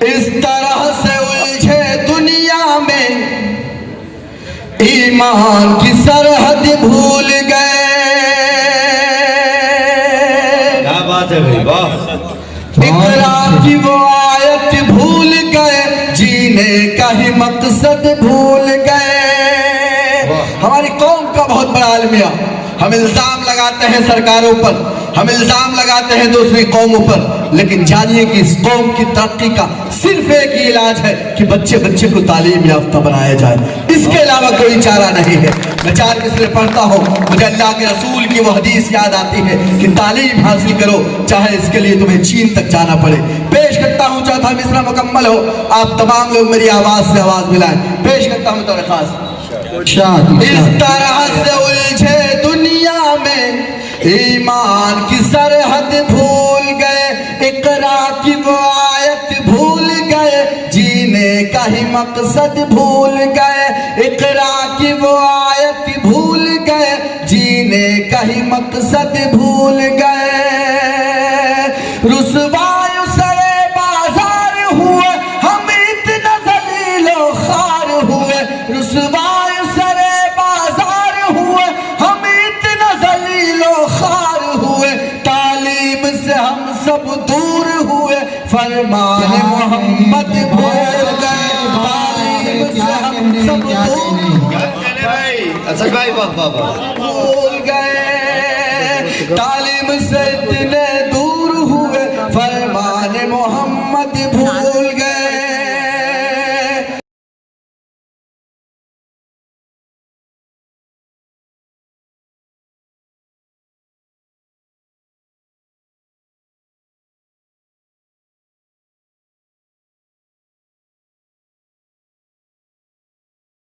اس طرح سے الجھے دنیا میں ایمان کی سرحد بھول گئے. کیا بات ہے بھائی، واہ. اقرار کی وہ آیت بھول گئے، جینے کا ہی مقصد بھول گئے. ہماری قوم کا بہت بڑا المیہ. ہم الزام لگاتے ہیں سرکاروں پر، ہم الزام لگاتے ہیں دوسری قوموں پر، لیکن جانیے کہ اس قوم کی ترقی کا صرف ایک ہی علاج ہے کہ بچے بچے کو تعلیم یافتہ بنایا جائے. اس کے علاوہ کوئی چارہ نہیں ہے. میں 4 مصرے پڑھتا ہوں، مجھے اللہ کے رسول کی وہ حدیث یاد آتی ہے کہ تعلیم حاصل کرو چاہے اس کے لیے تمہیں چین تک جانا پڑے. پیش کرتا ہوں 4تھا مصرع مکمل ہو، آپ تمام لوگ میری آواز سے آواز ملائیں. پیش کرتا ہوں طور خاص. اس طرح سے الجھے دنیا میں ایمان کی سرحد بھول گئے، اقرا کی وہ آیت بھول گئے، جینے کا ہی مقصد بھول گئے. اقرا کی وہ آیت بھول گئے، جینے کا ہی مقصد بھول گئے. رسوائے سرے بازار ہوئے، ہم اتنا ذلیل و خوار ہوئے. رسوائے سرے بازار ہوئے، ہم اتنا ذلیل و خوار ہوئے. تعلیم سے ہم سب دور ہوئے، فرمان محمد بھول گئے. تعلیم سے ہم سب دور ہوئے، اچھا بھائی، واہ واہ واہ. بھول گئے. تعلیم سے اتنے